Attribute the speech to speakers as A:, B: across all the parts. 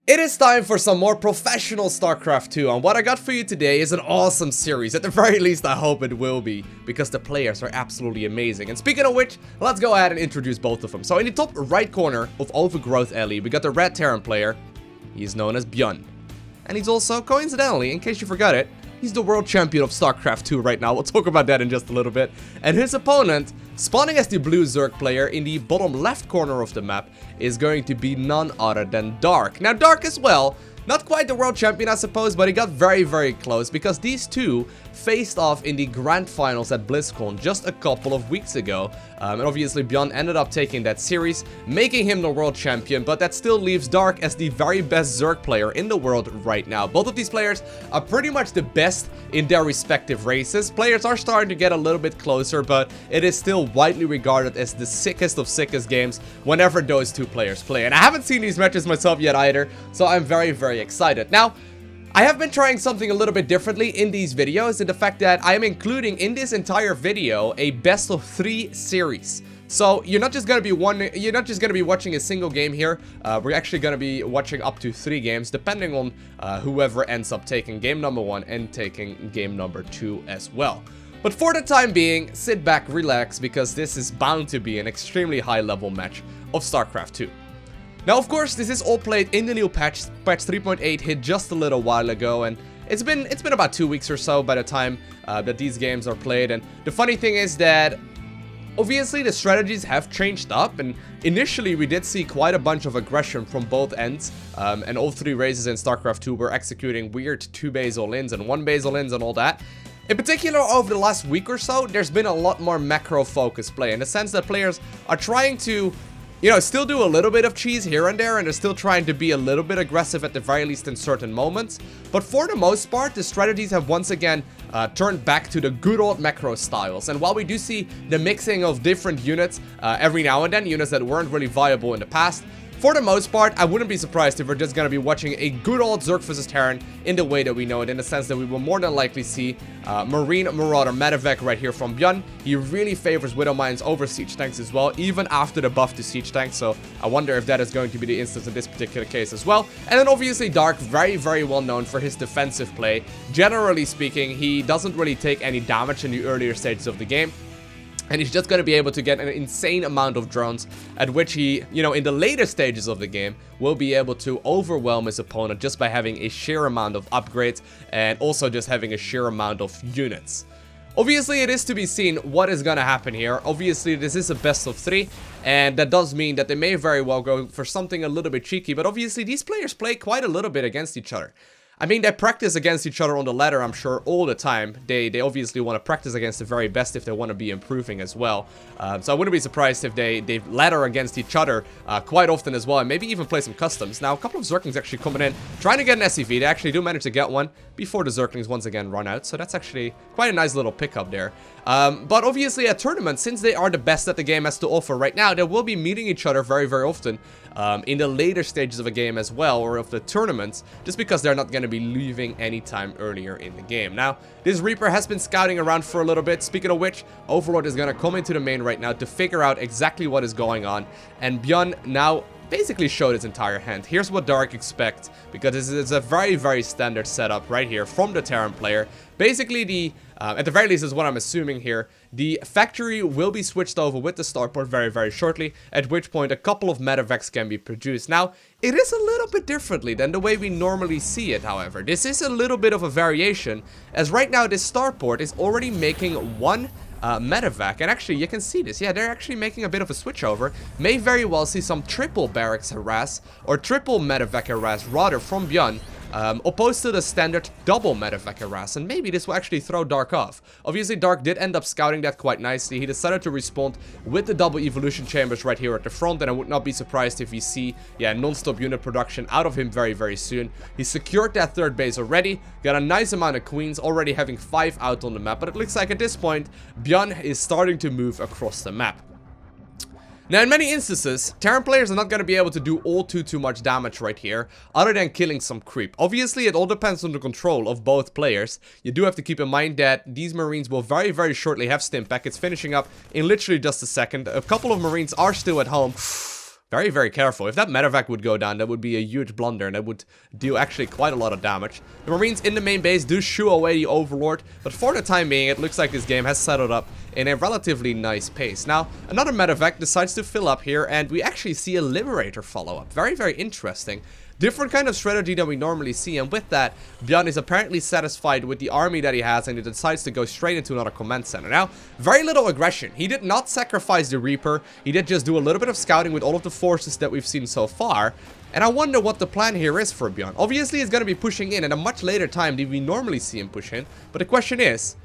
A: It is time for some more professional StarCraft 2, and what I got for you today is an awesome series. At the very least, I hope it will be, because the players are absolutely amazing. And speaking of which, let's go ahead and introduce both of them. So in the top right corner of Overgrowth Alley, we got the red Terran player. He's known as ByuN. And he's also, coincidentally, in case you forgot it, he's the world champion of StarCraft 2 right now. We'll talk about that in just a little bit. And his opponent, spawning as the blue Zerg player in the bottom left corner of the map, is going to be none other than Dark. Now, Dark as well, not quite the world champion, I suppose, but he got very, very close because these two faced off in the grand finals at BlizzCon just a couple of weeks ago. And obviously, ByuN ended up taking that series, making him the world champion, but that still leaves Dark as the very best Zerg player in the world right now. Both of these players are pretty much the best in their respective races. Players are starting to get a little bit closer, but it is still widely regarded as the sickest of sickest games whenever those two players play. And I haven't seen these matches myself yet either, so I'm very, very excited. Now, I have been trying something a little bit differently in these videos, in the fact that I am including in this entire video a best of 3 series. So you're not just gonna be watching a single game here. We're actually gonna be watching up to 3 games, depending on whoever ends up taking game number 1 and taking game number 2 as well. But for the time being, sit back, relax, because this is bound to be an extremely high level match of StarCraft 2. Now, of course, this is all played in the new patch 3.8 hit just a little while ago, and it's been about 2 weeks or so by the time that these games are played. And the funny thing is that obviously the strategies have changed up, and initially we did see quite a bunch of aggression from both ends, and all 3 races in StarCraft 2 were executing weird 2 base all-ins and 1 base all-ins and all that. In particular, over the last week or so, there's been a lot more macro-focused play, in the sense that players are trying to, you know, still do a little bit of cheese here and there, and they're still trying to be a little bit aggressive at the very least in certain moments. But for the most part, the strategies have once again turned back to the good old macro styles. And while we do see the mixing of different units every now and then, units that weren't really viable in the past, for the most part, I wouldn't be surprised if we're just going to be watching a good old Zerg vs Terran in the way that we know it, in the sense that we will more than likely see Marine Marauder Medevac right here from ByuN. He really favors Widow Mines over Siege Tanks as well, even after the buff to Siege Tanks, so I wonder if that is going to be the instance in this particular case as well. And then obviously Dark, very, very well known for his defensive play. Generally speaking, he doesn't really take any damage in the earlier stages of the game, and he's just going to be able to get an insane amount of drones, at which he, you know, in the later stages of the game, will be able to overwhelm his opponent just by having a sheer amount of upgrades, and also just having a sheer amount of units. Obviously, it is to be seen what is going to happen here. Obviously, this is a best of 3, and that does mean that they may very well go for something a little bit cheeky, but obviously these players play quite a little bit against each other. I mean, they practice against each other on the ladder, I'm sure, all the time. They obviously want to practice against the very best if they want to be improving as well. So I wouldn't be surprised if they ladder against each other quite often as well, and maybe even play some customs. Now, a couple of Zerglings actually coming in, trying to get an SCV. They actually do manage to get one before the Zerglings once again run out, so that's actually quite a nice little pickup there. But obviously at tournaments, since they are the best that the game has to offer right now, they will be meeting each other very, very often in the later stages of a game as well, or of the tournaments, just because they're not going to be leaving any time earlier in the game. Now, this Reaper has been scouting around for a little bit. Speaking of which, Overlord is going to come into the main right now to figure out exactly what is going on, and ByuN now basically showed his entire hand. Here's what Dark expects, because this is a very, very standard setup right here from the Terran player. Basically, at the very least is what I'm assuming here, the factory will be switched over with the starport very, very shortly, at which point a couple of medevacs can be produced. Now, it is a little bit differently than the way we normally see it, however. This is a little bit of a variation, as right now this starport is already making 1 medevac, and actually you can see this. Yeah, they're actually making a bit of a switchover. May very well see some triple barracks harass, or triple medevac harass rather, from ByuN, opposed to the standard double medevac harass, and maybe this will actually throw Dark off. Obviously Dark did end up scouting that quite nicely. He decided to respond with the double evolution chambers right here at the front, and I would not be surprised if we see, yeah, non-stop unit production out of him very, very soon. He secured that 3rd base already, got a nice amount of queens, already having 5 out on the map, but it looks like at this point ByuN is starting to move across the map. Now, in many instances, Terran players are not going to be able to do all too much damage right here, other than killing some creep. Obviously, it all depends on the control of both players. You do have to keep in mind that these Marines will very, very shortly have stim packets finishing up in literally just a second. A couple of Marines are still at home. Very, very careful. If that medevac would go down, that would be a huge blunder, and that would do actually quite a lot of damage. The Marines in the main base do shoo away the Overlord, but for the time being, it looks like this game has settled up in a relatively nice pace. Now, another medevac decides to fill up here, and we actually see a Liberator follow up. Very, very interesting. Different kind of strategy than we normally see, and with that, ByuN is apparently satisfied with the army that he has, and he decides to go straight into another command center. Now, very little aggression. He did not sacrifice the Reaper. He did just do a little bit of scouting with all of the forces that we've seen so far. And I wonder what the plan here is for ByuN. Obviously, he's going to be pushing in at a much later time than we normally see him push in. But the question is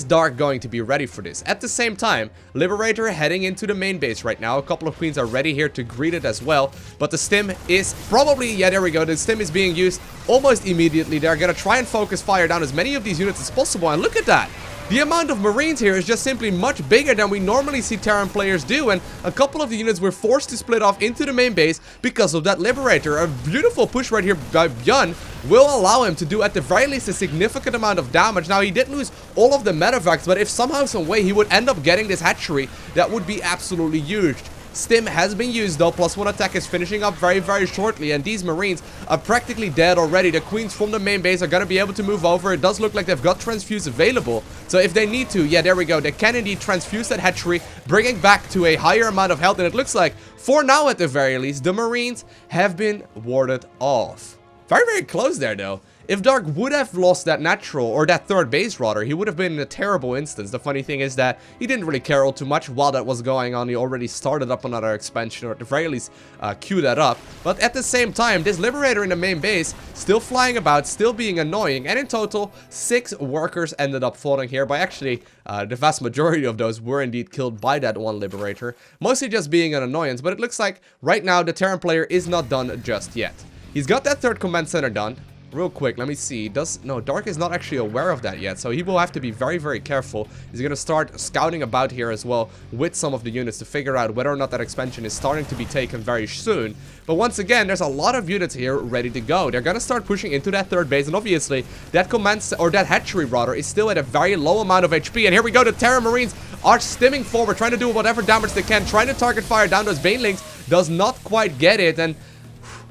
A: Dark going to be ready for this? At the same time, Liberator heading into the main base right now. A couple of queens are ready here to greet it as well. But the stim is probably, yeah, there we go. The stim is being used almost immediately. They're going to try and focus fire down as many of these units as possible. And look at that. The amount of Marines here is just simply much bigger than we normally see Terran players do, and a couple of the units were forced to split off into the main base because of that Liberator. A beautiful push right here by ByuN will allow him to do at the very least a significant amount of damage. Now, he did lose all of the medevacs, but if somehow, some way he would end up getting this hatchery, that would be absolutely huge. Stim has been used though, +1 attack is finishing up very, very shortly, and these Marines are practically dead already. The queens from the main base are going to be able to move over. It does look like they've got transfuse available, so if they need to, yeah, there we go, they can indeed transfuse that hatchery, bringing back to a higher amount of health, and it looks like, for now at the very least, the Marines have been warded off. Very, very close there though. If Dark would have lost that natural, or that third base rather, he would have been in a terrible instance. The funny thing is that he didn't really care all too much while that was going on. He already started up another expansion, or at the very least queued that up. But at the same time, this Liberator in the main base, still flying about, still being annoying. And in total, 6 workers ended up falling here. By actually, the vast majority of those were indeed killed by that one Liberator. Mostly just being an annoyance, but it looks like right now the Terran player is not done just yet. He's got that third command center done. Real quick, let me see. No, Dark is not actually aware of that yet, so he will have to be very, very careful. He's going to start scouting about here as well with some of the units to figure out whether or not that expansion is starting to be taken very soon. But once again, there's a lot of units here ready to go. They're going to start pushing into that third base, and obviously that that hatchery rather is still at a very low amount of HP. And here we go, the Terran Marines are stimming forward, trying to do whatever damage they can, trying to target fire down those banelings. Does not quite get it, and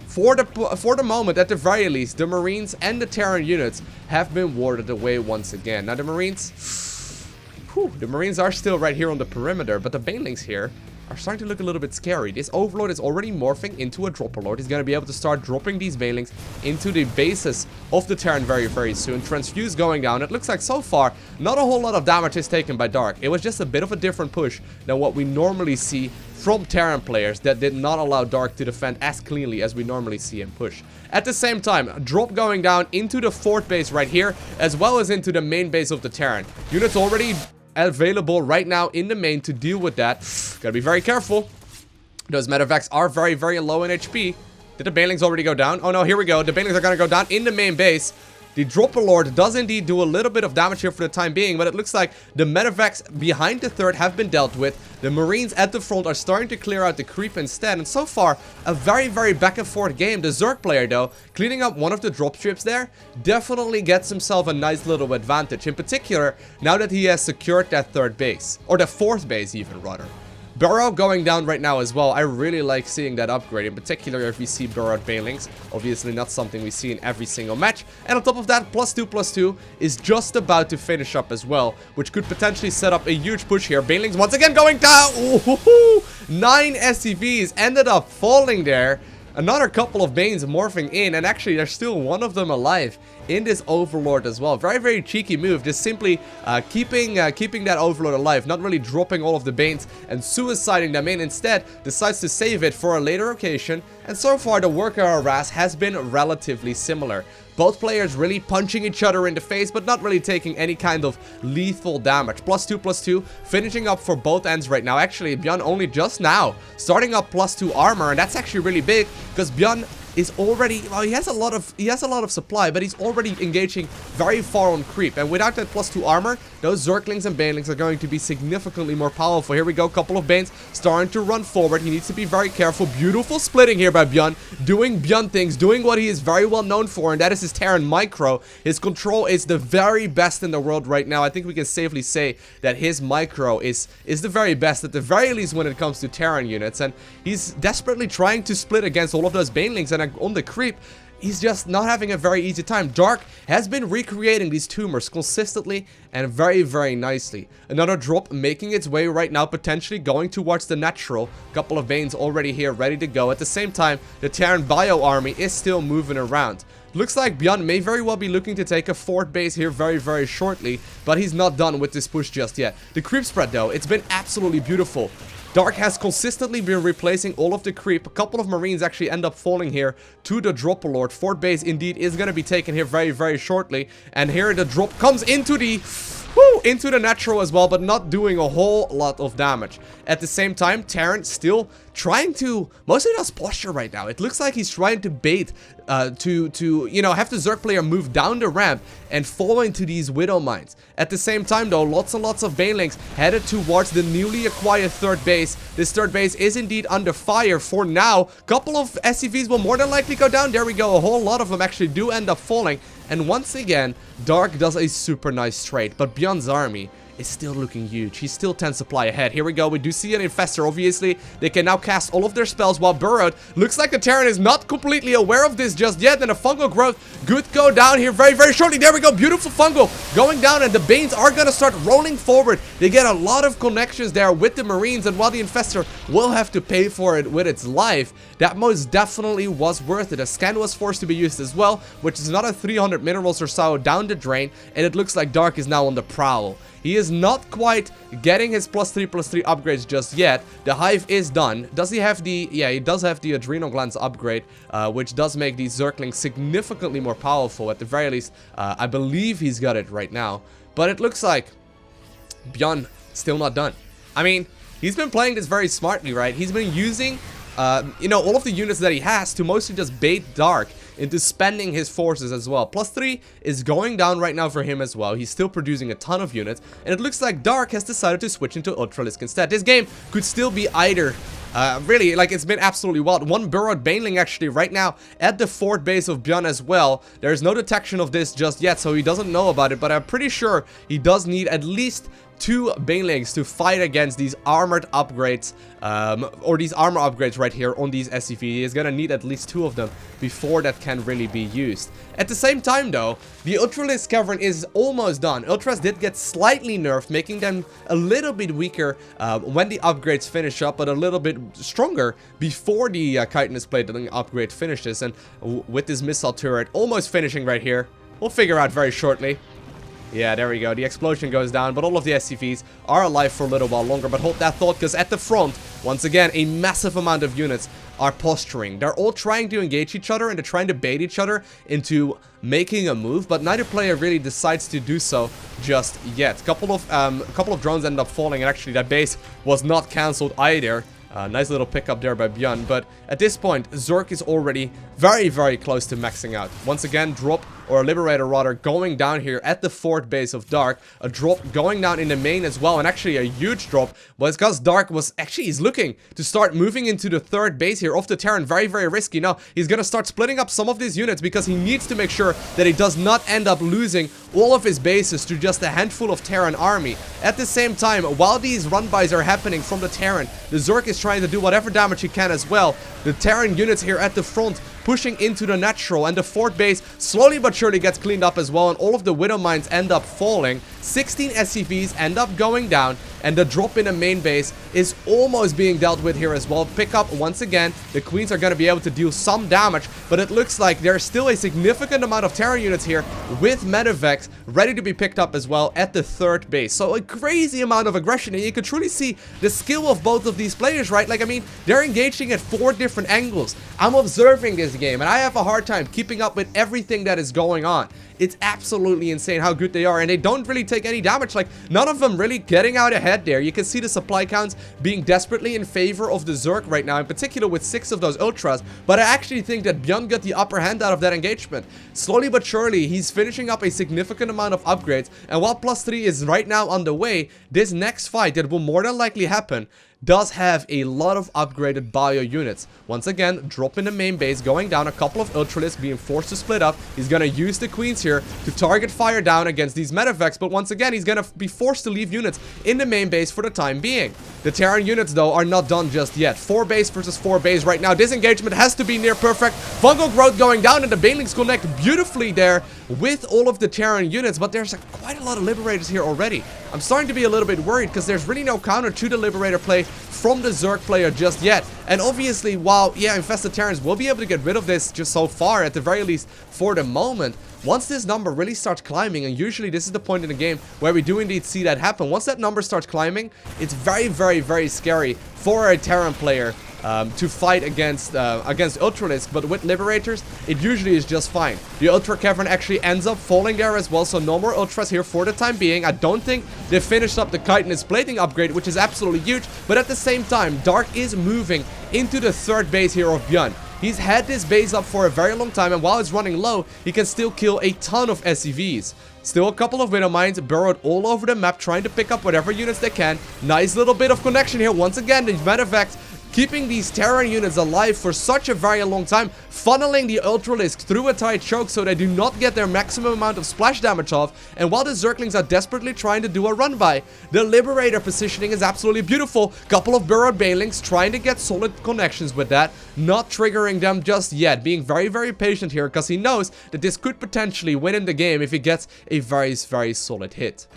A: for the moment, at the very least, the Marines and the Terran units have been warded away once again. Now, the Marines are still right here on the perimeter, but the banelings here are starting to look a little bit scary. This Overlord is already morphing into a Dropper Lord. He's going to be able to start dropping these banelings into the bases of the Terran very, very soon. Transfuse going down. It looks like so far, not a whole lot of damage is taken by Dark. It was just a bit of a different push than what we normally see from Terran players that did not allow Dark to defend as cleanly as we normally see him push. At the same time, a drop going down into the fourth base right here, as well as into the main base of the Terran. Units already available right now in the main to deal with that. Gotta be very careful. Those medevacs are very, very low in HP. Did the banelings already go down? Oh no, here we go. The banelings are gonna go down in the main base. The Dropper Lord does indeed do a little bit of damage here for the time being, but it looks like the medevacs behind the third have been dealt with. The Marines at the front are starting to clear out the creep instead, and so far, a very, very back and forth game. The Zerg player, though, cleaning up one of the drop strips there, definitely gets himself a nice little advantage. In particular, now that he has secured that third base, or the fourth base even, rather. Burrow going down right now as well. I really like seeing that upgrade, in particular if we see burrowed banelings. Obviously not something we see in every single match. And on top of that, +2/+2 is just about to finish up as well, which could potentially set up a huge push here. Banelings once again going down. Ooh, 9 SCVs ended up falling there. Another couple of Banes morphing in, and actually there's still one of them alive in this Overlord as well. Very, very cheeky move, just simply keeping that Overlord alive, not really dropping all of the Banes and suiciding them in. Instead, decides to save it for a later occasion, and so far the worker Harass has been relatively similar. Both players really punching each other in the face, but not really taking any kind of lethal damage. +2/+2, finishing up for both ends right now. Actually, ByuN only just now starting up +2 armor, and that's actually really big, because ByuN is already, well, he has a lot of supply, but he's already engaging very far on creep. And without that +2 armor, those Zerglings and Banelings are going to be significantly more powerful. Here we go, couple of Banes starting to run forward. He needs to be very careful. Beautiful splitting here by ByuN, doing ByuN things, doing what he is very well known for, and that is his Terran micro. His control is the very best in the world right now. I think we can safely say that his micro is the very best, at the very least when it comes to Terran units, and he's desperately trying to split against all of those Banelings, and on the creep, he's just not having a very easy time. Dark has been recreating these tumors consistently and very, very nicely. Another drop making its way right now, potentially going towards the natural. Couple of Banes already here, ready to go. At the same time, the Terran bio army is still moving around. Looks like ByuN may very well be looking to take a fort base here very, very shortly, but he's not done with this push just yet. The creep spread, though, it's been absolutely beautiful. Dark has consistently been replacing all of the creep. A couple of Marines actually end up falling here to the drop lord. Fort base indeed is going to be taken here very, very shortly. And here the drop comes into the natural as well, but not doing a whole lot of damage. At the same time, Terran still trying to mostly does posture right now. It looks like he's trying to bait you know, have the Zerg player move down the ramp and fall into these Widow Mines. At the same time, though, lots and lots of Banelings headed towards the newly acquired third base. This third base is indeed under fire for now. Couple of SCVs will more than likely go down. There we go. A whole lot of them actually do end up falling. And once again, Dark does a super nice trade, but ByuN's army is still looking huge. He's still 10 supply ahead. Here we go. We do see an Infestor. Obviously, they can now cast all of their spells while burrowed. Looks like the Terran is not completely aware of this just yet. And the Fungal Growth could go down here very, very shortly. There we go. Beautiful Fungal going down. And the Banes are going to start rolling forward. They get a lot of connections there with the Marines. And while the Infestor will have to pay for it with its life, that most definitely was worth it. A scan was forced to be used as well, which is another 300 minerals or so down the drain. And it looks like Dark is now on the prowl. He is not quite getting his +3/+3 upgrades just yet. The Hive is done. Does he have the... Yeah, he does have the Adrenal Glands upgrade, which does make these Zerglings significantly more powerful. At the very least, I believe he's got it right now. But it looks like ByuN still not done. I mean, he's been playing this very smartly, right? He's been using, you know, all of the units that he has to mostly just bait Dark into spending his forces as well. +3 is going down right now for him as well. He's still producing a ton of units, and it looks like Dark has decided to switch into Ultralisk instead. This game could still be either really, like, it's been absolutely wild. One burrowed Baneling actually right now at the fort base of ByuN as well. There's no detection of this just yet, so he doesn't know about it, but I'm pretty sure he does need at least 2 Banelings to fight against these armored upgrades, or these armor upgrades right here on these SCV. He is gonna need at least 2 of them before that can really be used. At the same time, though, the Ultralisk Cavern is almost done. Ultras did get slightly nerfed, making them a little bit weaker when the upgrades finish up, but a little bit stronger before the Chitinous Plating upgrade finishes. And with this missile turret almost finishing right here, we'll figure out very shortly. Yeah, there we go. The explosion goes down, but all of the SCVs are alive for a little while longer. But hold that thought, because at the front, once again, a massive amount of units are posturing. They're all trying to engage each other, and they're trying to bait each other into making a move, but neither player really decides to do so just yet. A couple of drones end up falling, and actually that base was not cancelled either. Nice little pickup there by ByuN, but at this point, Zerg is already very, very close to maxing out. Once again, drop, or a Liberator rather, going down here at the fort base of Dark. A drop going down in the main as well, and actually a huge drop, but it's because Dark was actually, he's looking to start moving into the third base here of the Terran. Very, very risky. Now, he's going to start splitting up some of these units because he needs to make sure that he does not end up losing all of his bases to just a handful of Terran army. At the same time, while these run-bys are happening from the Terran, the Zerg is trying to do whatever damage he can as well. The Terran units here at the front pushing into the natural, and the fort base slowly but surely gets cleaned up as well, and all of the Widow Mines end up falling. 16 SCVs end up going down, and the drop in the main base is almost being dealt with here as well. Pick up once again. The Queens are going to be able to deal some damage, but it looks like there's still a significant amount of Terran units here with Medivacs ready to be picked up as well at the third base. So a crazy amount of aggression, and you can truly see the skill of both of these players, right? Like, I mean, they're engaging at 4 different angles. I'm observing this this game, and I have a hard time keeping up with everything that is going on. It's absolutely insane how good they are, and they don't really take any damage. Like, none of them really getting out ahead there. You can see the supply counts being desperately in favor of the Zerg right now, in particular with 6 of those Ultras, but I actually think that ByuN got the upper hand out of that engagement. Slowly but surely, he's finishing up a significant amount of upgrades, and while +3 is right now on the way, this next fight that will more than likely happen does have a lot of upgraded bio units. Once again, dropping the main base, going down, a couple of Ultralisks being forced to split up. He's gonna use the Queens here to target fire down against these Medivacs, but once again, he's gonna be forced to leave units in the main base for the time being. The Terran units, though, are not done just yet. 4 base versus 4 base right now. This engagement has to be near perfect. Fungal growth going down, and the Banelings connect beautifully there with all of the Terran units, but there's quite a lot of Liberators here already. I'm starting to be a little bit worried because there's really no counter to the Liberator play from the Zerg player just yet. And obviously, while, yeah, Infested Terrans will be able to get rid of this just so far, at the very least for the moment, once this number really starts climbing, and usually this is the point in the game where we do indeed see that happen, once that number starts climbing, it's very, very, very scary for a Terran player to fight against Ultralisks, but with Liberators, it usually is just fine. The Ultra Cavern actually ends up falling there as well, so no more Ultras here for the time being. I don't think they finished up the chitinous plating upgrade, which is absolutely huge, but at the same time, Dark is moving into the 3rd base here of ByuN. He's had this base up for a very long time, and while it's running low, he can still kill a ton of SCVs. Still a couple of Widow Mines burrowed all over the map, trying to pick up whatever units they can. Nice little bit of connection here. Once again, the Medivacs keeping these Terran units alive for such a very long time, funneling the Ultralisks through a tight choke so they do not get their maximum amount of splash damage off. And while the Zerglings are desperately trying to do a run by, the Liberator positioning is absolutely beautiful. Couple of burrowed Banelings trying to get solid connections with that, not triggering them just yet, being very, very patient here because he knows that this could potentially win in the game if he gets a very, very solid hit.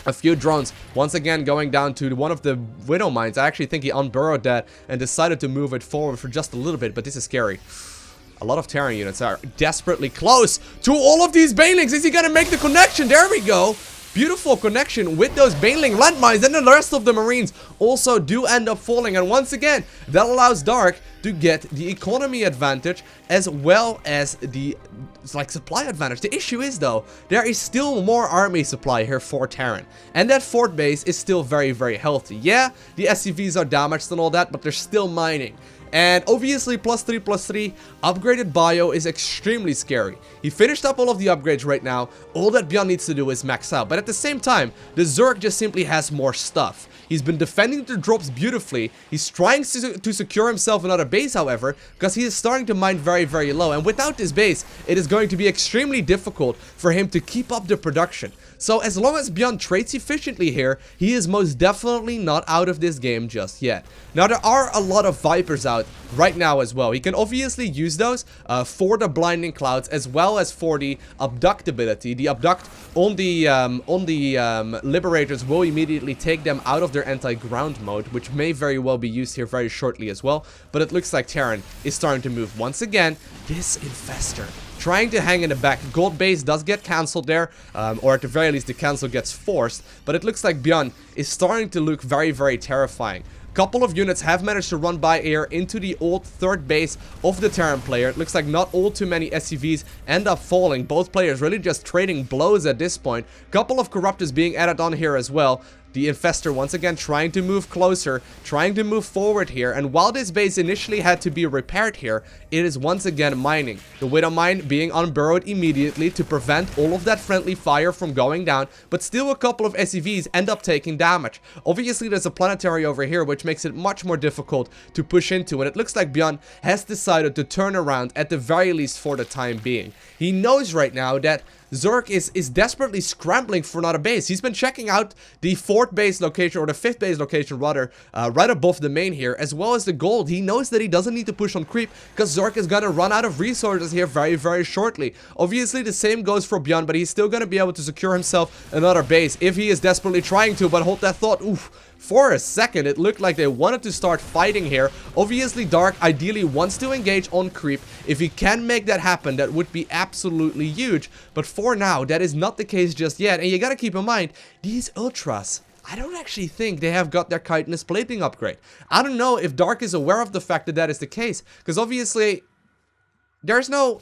A: A few drones, once again going down to one of the Widow Mines. I actually think he unburrowed that and decided to move it forward for just a little bit, but this is scary. A lot of Terran units are desperately close to all of these Banelings. Is he gonna make the connection? There we go. Beautiful connection with those Baneling landmines, and the rest of the Marines also do end up falling. And once again, that allows Dark to get the economy advantage as well as the supply advantage. The issue is, though, there is still more army supply here for Terran, and that fort base is still very, very healthy. Yeah, the SCVs are damaged and all that, but they're still mining. And obviously, +3/+3 upgraded bio is extremely scary. He finished up all of the upgrades right now. All that ByuN needs to do is max out. But at the same time, the Zerg just simply has more stuff. He's been defending the drops beautifully. He's trying to secure himself another base, however, because he is starting to mine very, very low. And without this base, it is going to be extremely difficult for him to keep up the production. So as long as ByuN trades efficiently here, he is most definitely not out of this game just yet. Now, there are a lot of Vipers out right now as well. He can obviously use those for the Blinding Clouds as well as for the Abduct ability. The Abduct on the Liberators will immediately take them out of their anti-ground mode, which may very well be used here very shortly as well. But it looks like Terran is starting to move once again. This Infestor trying to hang in the back. Gold base does get cancelled there, or at the very least the cancel gets forced, but it looks like ByuN is starting to look very, very terrifying. Couple of units have managed to run by air into the old 3rd base of the Terran player. It looks like not all too many SCVs end up falling. Both players really just trading blows at this point. Couple of Corruptors being added on here as well. The Infestor once again trying to move closer, trying to move forward here, and while this base initially had to be repaired here, it is once again mining. The Widow Mine being unburrowed immediately to prevent all of that friendly fire from going down, but still a couple of SCVs end up taking damage. Obviously there's a planetary over here which makes it much more difficult to push into, and it looks like ByuN has decided to turn around at the very least for the time being. He knows right now that Zerg is desperately scrambling for another base. He's been checking out the 4th base location, or the 5th base location rather, right above the main here, as well as the gold. He knows that he doesn't need to push on creep because Zerg is going to run out of resources here very, very shortly. Obviously, the same goes for ByuN, but he's still going to be able to secure himself another base if he is desperately trying to, but hold that thought. Oof. For a second, it looked like they wanted to start fighting here. Obviously, Dark ideally wants to engage on creep. If he can make that happen, that would be absolutely huge. But for now, that is not the case just yet. And you gotta keep in mind, these Ultras, I don't actually think they have got their chitinous plating upgrade. I don't know if Dark is aware of the fact that that is the case, because obviously There's no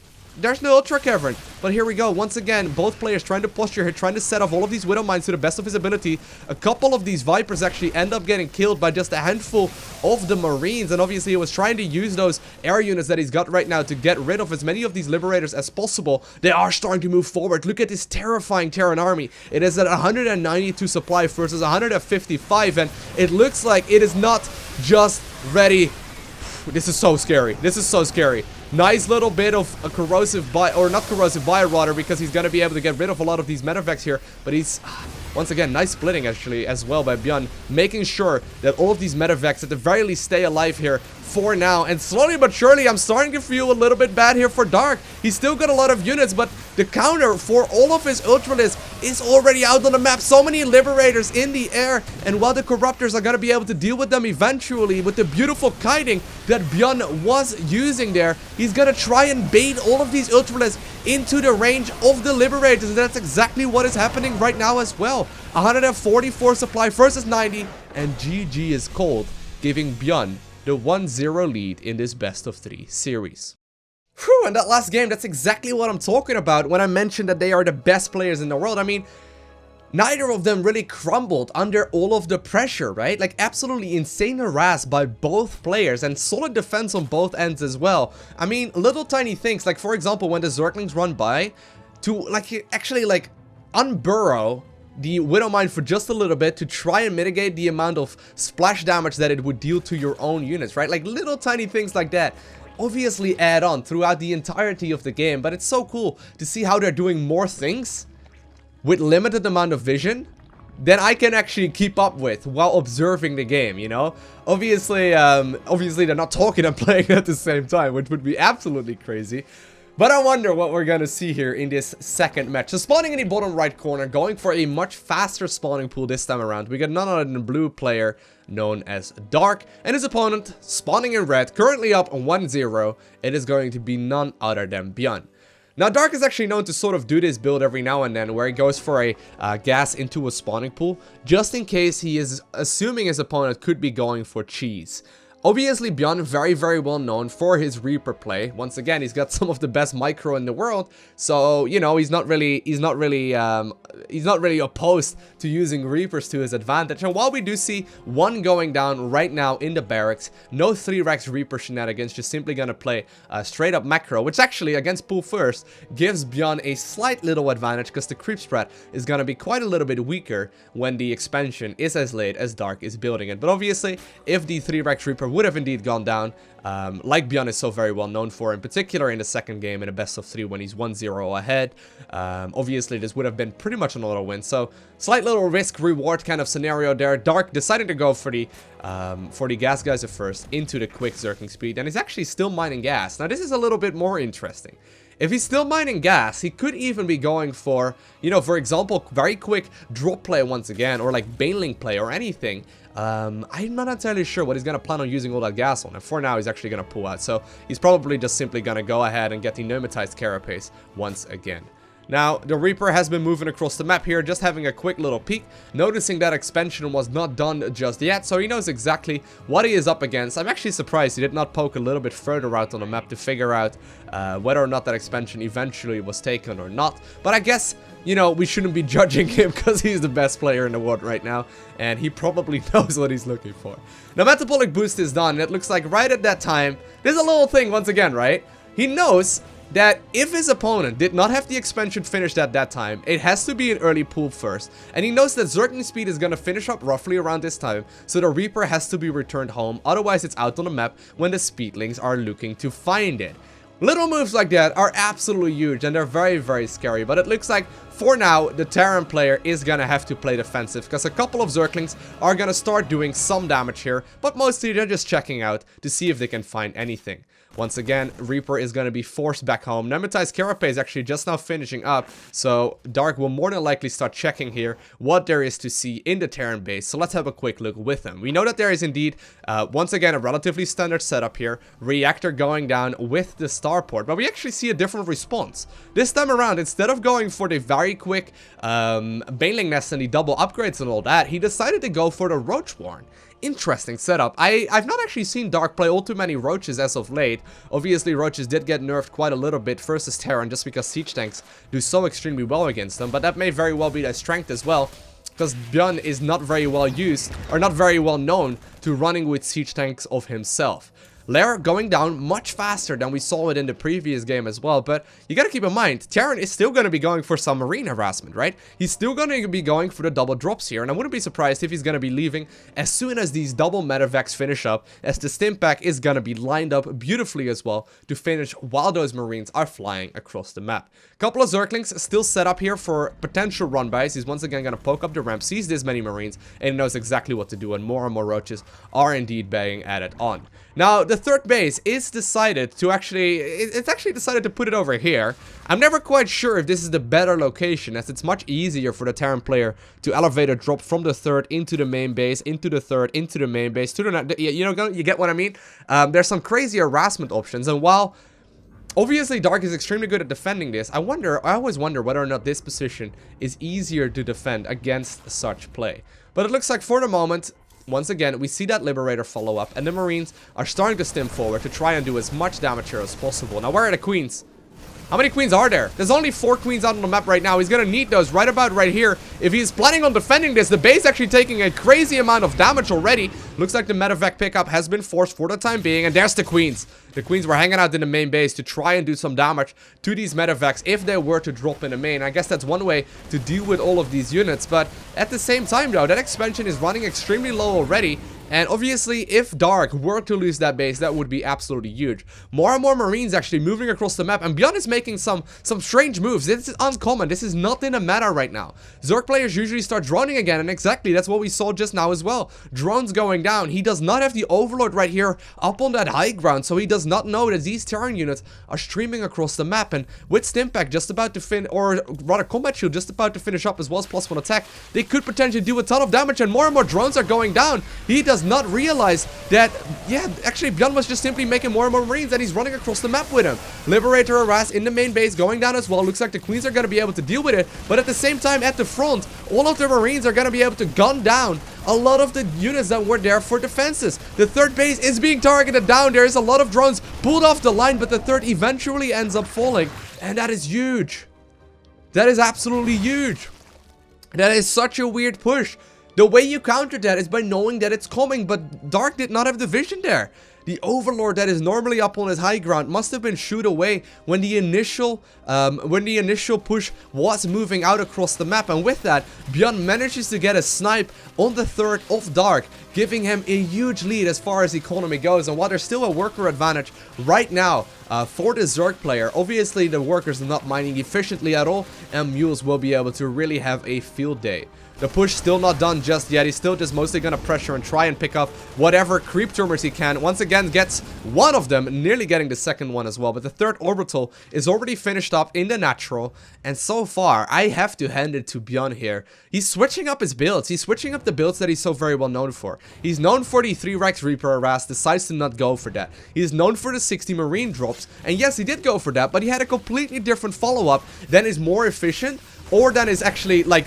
A: Ultra Cavern. But here we go. Once again, both players trying to posture here, trying to set off all of these Widow Mines to the best of his ability. A couple of these Vipers actually end up getting killed by just a handful of the Marines. And obviously, he was trying to use those air units that he's got right now to get rid of as many of these Liberators as possible. They are starting to move forward. Look at this terrifying Terran army. It is at 192 supply versus 155. And it looks like it is not just ready. This is so scary. This is so scary. Nice little bit of a corrosive not corrosive biowater, because he's going to be able to get rid of a lot of these medevacs here. But he's, once again, nice splitting actually as well by ByuN, making sure that all of these medevacs at the very least stay alive here for now. And slowly but surely, I'm starting to feel a little bit bad here for Dark. He's still got a lot of units, but the counter for all of his Ultralists is already out on the map. So many Liberators in the air, and while the Corruptors are going to be able to deal with them eventually with the beautiful kiting that ByuN was using there, he's going to try and bait all of these Ultralists into the range of the Liberators, and that's exactly what is happening right now as well. 144 supply versus 90, and GG is cold, giving ByuN the 1-0 lead in this best of 3 series. Whew, and that last game, that's exactly what I'm talking about when I mentioned that they are the best players in the world. I mean, neither of them really crumbled under all of the pressure, right? Like, absolutely insane harass by both players and solid defense on both ends as well. I mean, little tiny things, like for example, when the Zerglings run by to, like, actually, like, unburrow the Widow Mine for just a little bit to try and mitigate the amount of splash damage that it would deal to your own units, right? Like, little tiny things like that obviously add on throughout the entirety of the game, but it's so cool to see how they're doing more things with limited amount of vision than I can actually keep up with while observing the game, you know? Obviously they're not talking and playing at the same time, which would be absolutely crazy. But I wonder what we're gonna see here in this second match. So spawning in the bottom right corner, going for a much faster spawning pool this time around. We got none other than a blue player known as Dark, and his opponent spawning in red, currently up 1-0. It is going to be none other than ByuN. Now, Dark is actually known to sort of do this build every now and then, where he goes for a gas into a spawning pool, just in case he is assuming his opponent could be going for cheese. Obviously, ByuN very, very well known for his Reaper play. Once again, he's got some of the best micro in the world, so you know he's not really opposed to using Reapers to his advantage. And while we do see one going down right now in the barracks, no 3-Rex Reaper shenanigans, just simply gonna play straight up macro, which actually against pool first gives ByuN a slight little advantage because the creep spread is gonna be quite a little bit weaker when the expansion is as late as Dark is building it. But obviously, if the 3-Rex Reaper would have indeed gone down, like ByuN is so very well known for, in particular in the second game in a best of 3 when he's 1-0 ahead. Obviously, this would have been pretty much an auto win, so slight little risk-reward kind of scenario there. Dark deciding to go for the gas geyser first into the quick Zerking speed, and he's actually still mining gas. Now, this is a little bit more interesting. If he's still mining gas, he could even be going for, you know, for example, very quick drop play once again, or like Baneling play or anything. I'm not entirely sure what he's going to plan on using all that gas on, and for now he's actually going to pull out. So he's probably just simply going to go ahead and get the pneumatized carapace once again. Now, the Reaper has been moving across the map here, just having a quick little peek, noticing that expansion was not done just yet, so he knows exactly what he is up against. I'm actually surprised he did not poke a little bit further out on the map to figure out whether or not that expansion eventually was taken or not. But I guess, you know, we shouldn't be judging him because he's the best player in the world right now, and he probably knows what he's looking for. Now, metabolic boost is done, and it looks like right at that time, there's a little thing once again, right? He knows that if his opponent did not have the expansion finished at that time, it has to be an early pool first. And he knows that Zerking speed is going to finish up roughly around this time, so the Reaper has to be returned home, otherwise it's out on the map when the speedlings are looking to find it. Little moves like that are absolutely huge, and they're very, very scary, but it looks like for now, the Terran player is gonna have to play defensive, because a couple of Zerglings are gonna start doing some damage here, but mostly they're just checking out to see if they can find anything. Once again, Reaper is going to be forced back home. Pneumatized Carapace is actually just now finishing up, so Dark will more than likely start checking here what there is to see in the Terran base. So let's have a quick look with them. We know that there is indeed, once again, a relatively standard setup here. Reactor going down with the starport, but we actually see a different response. This time around, instead of going for the very quick Baneling Nest and the double upgrades and all that, he decided to go for the Roach Warren interesting setup. I've not actually seen Dark play all too many Roaches as of late. Obviously, Roaches did get nerfed quite a little bit versus Terran just because siege tanks do so extremely well against them, but that may very well be their strength as well, because ByuN is not very well used, or not very well known to running with siege tanks of himself. Lair going down much faster than we saw it in the previous game as well, but you gotta keep in mind, Terran is still gonna be going for some marine harassment, right? He's still gonna be going for the double drops here, and I wouldn't be surprised if he's gonna be leaving as soon as these double medevacs finish up, as the stimp pack is gonna be lined up beautifully as well to finish while those marines are flying across the map. Couple of Zerglings still set up here for potential run-bys. He's once again gonna poke up the ramp, sees this many marines, and he knows exactly what to do, and more Roaches are indeed being added on. Now, the third base is decided to it's actually decided to put it over here. I'm never quite sure if this is the better location, as it's much easier for the Terran player to elevate a drop from the third into the main base, into the third, into the main base, to the, you get what I mean? There's some crazy harassment options, and while obviously Dark is extremely good at defending this, I always wonder whether or not this position is easier to defend against such play. But it looks like for the moment, once again, we see that Liberator follow up, and the Marines are starting to stim forward to try and do as much damage here as possible. Now, where are the Queens? How many Queens are there? There's only 4 Queens out on the map right now. He's gonna need those right about right here. If he's planning on defending this, the base actually taking a crazy amount of damage already. Looks like the medevac pickup has been forced for the time being, and there's the Queens. The Queens were hanging out in the main base to try and do some damage to these medevacs if they were to drop in the main. I guess that's one way to deal with all of these units, but at the same time though, that expansion is running extremely low already. And obviously, if Dark were to lose that base, that would be absolutely huge. More and more Marines actually moving across the map, and ByuN is making some strange moves. This is uncommon. This is not in the meta right now. Zerg players usually start droning again, and exactly, that's what we saw just now as well. Drones going down. He does not have the Overlord right here up on that high ground, so he does not know that these Terran units are streaming across the map. And with Stimpack just about to or rather Combat Shield just about to finish up, as well as +1 attack, they could potentially do a ton of damage, and more drones are going down. He does not realize that, yeah, actually ByuN was just simply making more and more Marines, and he's running across the map with him. Liberator Harass in the main base going down as well. Looks like the Queens are going to be able to deal with it, but at the same time at the front, all of the Marines are going to be able to gun down a lot of the units that were there for defenses. The third base is being targeted down. There is a lot of drones pulled off the line, but the third eventually ends up falling, and that is huge. That is absolutely huge. That is such a weird push. The way you counter that is by knowing that it's coming, but Dark did not have the vision there. The Overlord that is normally up on his high ground must have been shooed away when the initial push was moving out across the map, and with that, ByuN manages to get a snipe on the third of Dark, giving him a huge lead as far as economy goes. And while there's still a worker advantage right now for the Zerg player, obviously the workers are not mining efficiently at all, and Mules will be able to really have a field day. The push still not done just yet. He's still just mostly going to pressure and try and pick up whatever creep tumors he can. Once again, gets one of them, nearly getting the second one as well. But the third orbital is already finished up in the natural. And so far, I have to hand it to ByuN here. He's switching up his builds. He's switching up the builds that he's so very well known for. He's known for the 3 Rex Reaper Harass, decides to not go for that. He's known for the 60 Marine drops. And yes, he did go for that, but he had a completely different follow-up that is more efficient, or that is actually, like,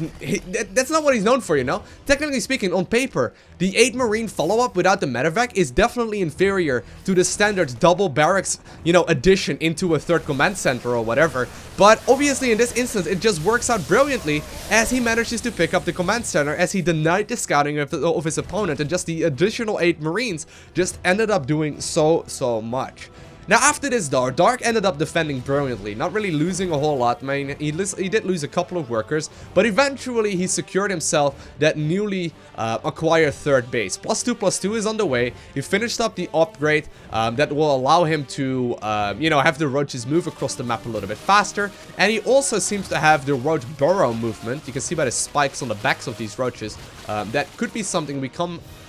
A: that's not what he's known for, you know? Technically speaking, on paper, the 8 Marine follow-up without the medevac is definitely inferior to the standard double barracks, you know, addition into a third command center or whatever. But obviously, in this instance, it just works out brilliantly as he manages to pick up the command center, as he denied the scouting of his opponent, and just the additional 8 Marines just ended up doing so much. Now, after this, though, Dark ended up defending brilliantly, not really losing a whole lot. I mean, he did lose a couple of workers, but eventually he secured himself that newly acquired third base. +2/+2 is on the way. He finished up the upgrade that will allow him to, you know, have the Roaches move across the map a little bit faster. And he also seems to have the Roach burrow movement. You can see by the spikes on the backs of these Roaches. That could be something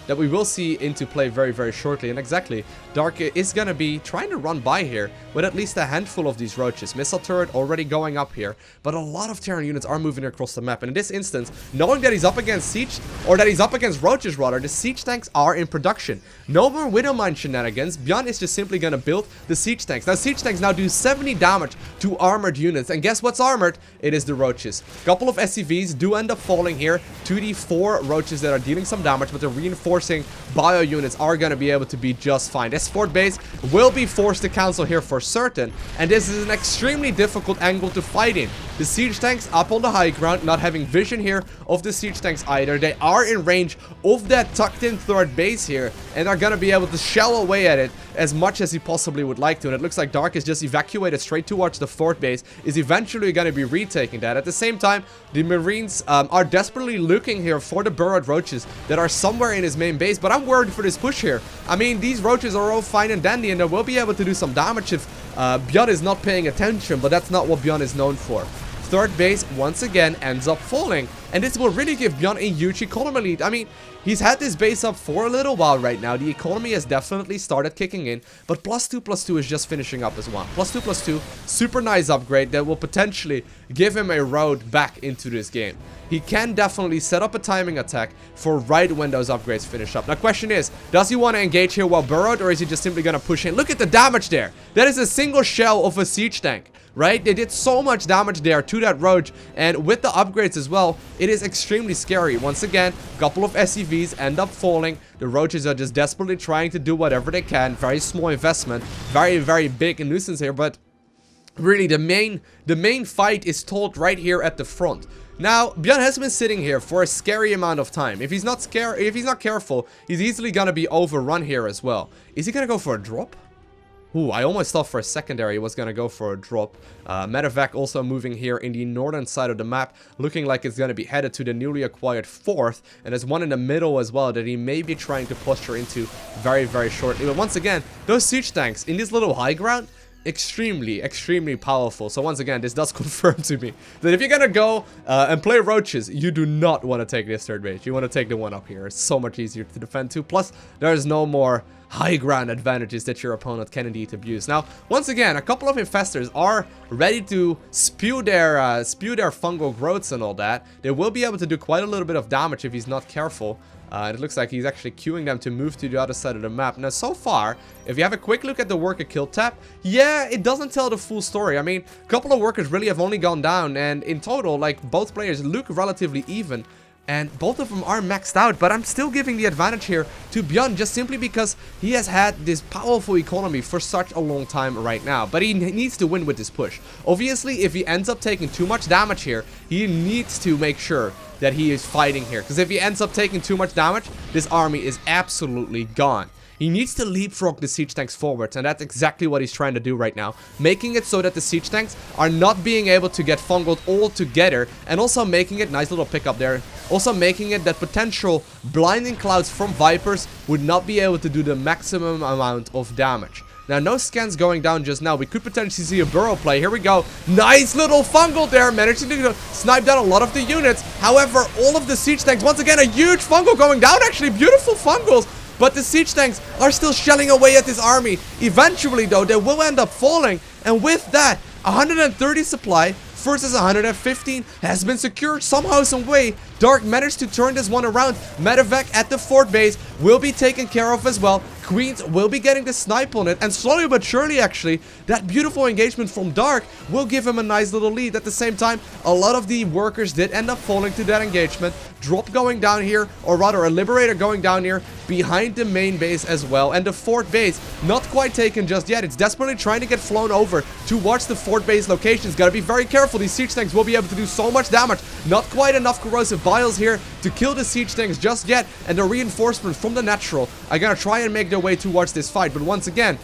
A: that we will see into play very shortly. And exactly, Dark is gonna be trying to run by here with at least a handful of these Roaches. Missile turret already going up here, but a lot of Terran units are moving across the map. And in this instance, knowing that he's up against siege, or that he's up against Roaches rather, the siege tanks are in production. No more Widowmine shenanigans. ByuN is just simply gonna build the siege tanks. Now, siege tanks now do 70 damage to armored units, and guess what's armored? It is the Roaches. A couple of SCVs do end up falling here to the 4 Roaches that are dealing some damage, but the reinforcements reinforcing bio units are going to be able to be just fine. This fort base will be forced to cancel here for certain, and this is an extremely difficult angle to fight in. The siege tanks up on the high ground, not having vision here of the siege tanks either. They are in range of that tucked in third base here, and are going to be able to shell away at it as much as he possibly would like to. And it looks like Dark is just evacuated straight towards the fort base, is eventually going to be retaking that. At the same time, the Marines are desperately looking here for the burrowed roaches that are somewhere in his main base, but I'm worried for this push here. I mean, these roaches are all fine and dandy, and they will be able to do some damage if ByuN is not paying attention, but that's not what ByuN is known for. Third base once again ends up falling, and this will really give ByuN a huge economy lead. I mean, he's had this base up for a little while right now. The economy has definitely started kicking in, but +2/+2 is just finishing up as well. +2/+2, super nice upgrade that will potentially give him a road back into this game. He can definitely set up a timing attack for right when those upgrades finish up. Now, question is, does he want to engage here while burrowed, or is he just simply going to push in? Look at the damage there. That is a single shell of a siege tank. Right? They did so much damage there to that roach, and with the upgrades as well, it is extremely scary. Once again, a couple of SCVs end up falling. The roaches are just desperately trying to do whatever they can. Very small investment, very, very big nuisance here, but really the main fight is told right here at the front. Now, ByuN has been sitting here for a scary amount of time. If he's not careful, he's easily gonna be overrun here as well. Is he gonna go for a drop? Ooh, I almost thought for a secondary he was going to go for a drop. Medevac also moving here in the northern side of the map, looking like it's going to be headed to the newly acquired 4th. And there's one in the middle as well that he may be trying to posture into very, very shortly. But once again, those siege tanks in this little high ground, extremely powerful. So once again, this does confirm to me that if you're gonna go and play roaches, you do not want to take this third base. You want to take the one up here. It's so much easier to defend too. Plus, there's no more high ground advantages that your opponent can indeed abuse. Now, once again, a couple of infestors are ready to spew their fungal growths and all that. They will be able to do quite a little bit of damage if he's not careful. And it looks like he's actually queuing them to move to the other side of the map. Now, so far, if you have a quick look at the worker kill tab, yeah, it doesn't tell the full story. I mean, a couple of workers really have only gone down, and in total, like, both players look relatively even. And both of them are maxed out, but I'm still giving the advantage here to ByuN just simply because he has had this powerful economy for such a long time right now. But he needs to win with this push. Obviously, if he ends up taking too much damage here, he needs to make sure that he is fighting here. Because if he ends up taking too much damage, this army is absolutely gone. He needs to leapfrog the siege tanks forwards, and that's exactly what he's trying to do right now. Making it so that the siege tanks are not being able to get fungled all together, and also making it, nice little pickup there, also making it that potential blinding clouds from Vipers would not be able to do the maximum amount of damage. Now, no scans going down just now. We could potentially see a burrow play. Here we go. Nice little fungal there. Managing to snipe down a lot of the units. However, all of the siege tanks, once again, a huge fungal going down. Actually, beautiful fungals. But the siege tanks are still shelling away at this army. Eventually, though, they will end up falling. And with that, 130 supply versus 115 has been secured somehow, some way. Dark managed to turn this one around. Medevac at the fort base will be taken care of as well. Queens will be getting the snipe on it, and slowly but surely, actually, that beautiful engagement from Dark will give him a nice little lead. At the same time, a lot of the workers did end up falling to that engagement. Drop going down here, or rather a Liberator going down here behind the main base as well. And the fort base, not quite taken just yet. It's desperately trying to get flown over towards the fort base locations. Gotta be very careful. These siege tanks will be able to do so much damage. Not quite enough corrosive biles here to kill the siege tanks just yet. And the reinforcements from the natural are gonna try and make their way towards this fight. But once again,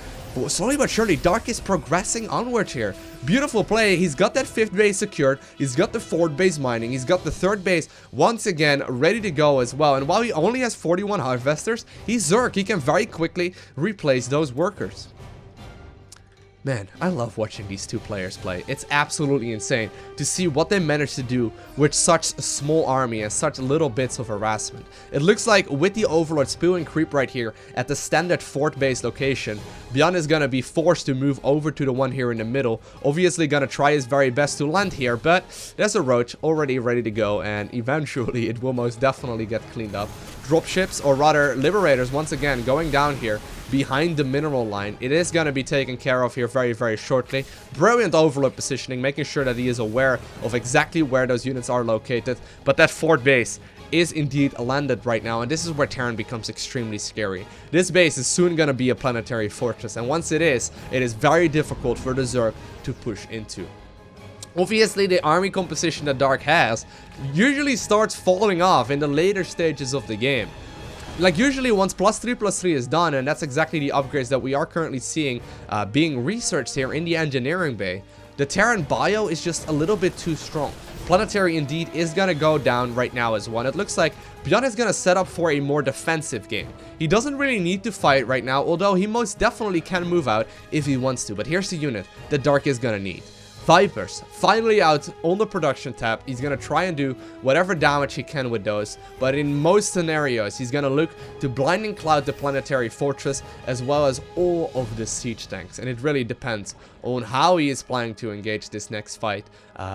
A: slowly but surely, Dark is progressing onwards here. Beautiful play. He's got that 5th base secured. He's got the 4th base mining. He's got the 3rd base once again ready to go as well. And while he only has 41 harvesters, he's Zerg. He can very quickly replace those workers. Man, I love watching these two players play. It's absolutely insane to see what they managed to do with such a small army and such little bits of harassment. It looks like with the Overlord Spew and Creep right here at the standard fort base location, ByuN is gonna be forced to move over to the one here in the middle. Obviously gonna try his very best to land here, but there's a roach already ready to go, and eventually it will most definitely get cleaned up. dropships, or rather liberators, once again, going down here behind the mineral line. It is going to be taken care of here very, very shortly. Brilliant overload positioning, making sure that he is aware of exactly where those units are located. But that fort base is indeed landed right now, and this is where Terran becomes extremely scary. This base is soon going to be a planetary fortress, and once it is very difficult for the Zerg to push into. Obviously, the army composition that Dark has usually starts falling off in the later stages of the game. Like, usually once +3/+3 is done, and that's exactly the upgrades that we are currently seeing being researched here in the engineering bay, the Terran bio is just a little bit too strong. Planetary indeed is going to go down right now as one. It looks like ByuN is going to set up for a more defensive game. He doesn't really need to fight right now, although he most definitely can move out if he wants to. But here's the unit that Dark is going to need. Vipers, finally out on the production tab. He's going to try and do whatever damage he can with those, but in most scenarios, he's going to look to blinding cloud the planetary fortress, as well as all of the siege tanks, and it really depends on how he is planning to engage this next fight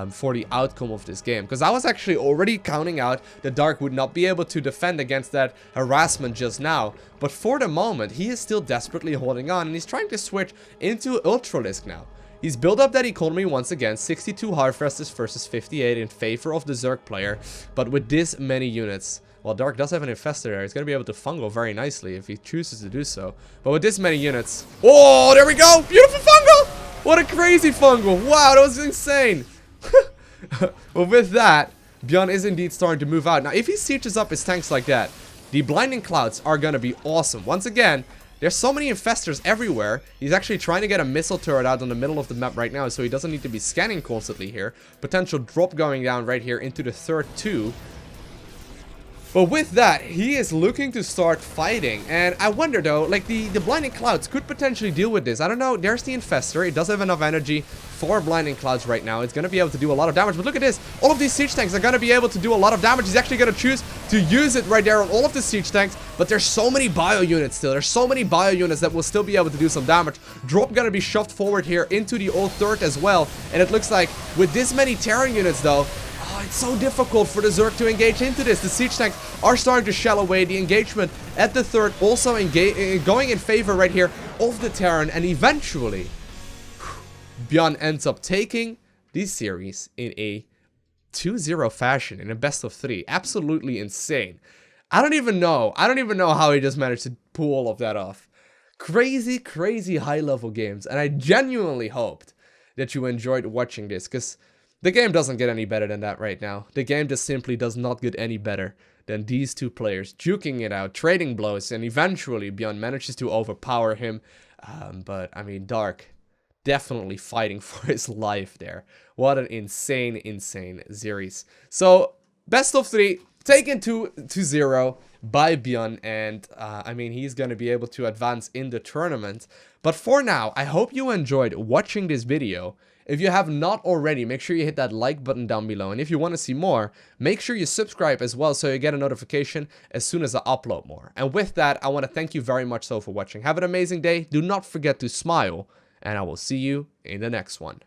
A: for the outcome of this game, because I was actually already counting out that Dark would not be able to defend against that harassment just now, but for the moment, he is still desperately holding on, and he's trying to switch into Ultralisk now. He's built up that economy once again, 62 Harvesters versus 58 in favor of the Zerg player, but with this many units, well, Dark does have an Infestor there, he's going to be able to fungal very nicely if he chooses to do so, but with this many units, oh, there we go, beautiful fungal, what a crazy fungal, wow, that was insane. Well, with that, ByuN is indeed starting to move out. Now, if he sieges up his tanks like that, the blinding clouds are going to be awesome. Once again, there's so many infestors everywhere. He's actually trying to get a missile turret out on the middle of the map right now, so he doesn't need to be scanning constantly here. Potential drop going down right here into the third too. But with that, he is looking to start fighting. And I wonder though, like the blinding clouds could potentially deal with this. I don't know. There's the infestor. It does have enough energy for blinding clouds right now. It's going to be able to do a lot of damage. But look at this. All of these siege tanks are going to be able to do a lot of damage. He's actually going to choose to use it right there on all of the siege tanks. But there's so many bio units still. There's so many bio units that will still be able to do some damage. Drop going to be shoved forward here into the old third as well. And it looks like with this many Terran units though, it's so difficult for the Zerg to engage into this. The siege tanks are starting to shell away. The engagement at the third also going in favor right here of the Terran. And eventually, ByuN ends up taking this series in a 2-0 fashion, in a best of 3. Absolutely insane. I don't even know how he just managed to pull all of that off. Crazy, crazy high-level games. And I genuinely hoped that you enjoyed watching this, because the game doesn't get any better than that right now. The game just simply does not get any better than these two players duking it out, trading blows, and eventually ByuN manages to overpower him. But, I mean, Dark definitely fighting for his life there. What an insane, insane series. So, best of 3, taken 2-0 by ByuN, and I mean, he's going to be able to advance in the tournament. But for now, I hope you enjoyed watching this video. If you have not already, make sure you hit that like button down below. And if you want to see more, make sure you subscribe as well so you get a notification as soon as I upload more. And with that, I want to thank you very much so for watching. Have an amazing day. Do not forget to smile, and I will see you in the next one.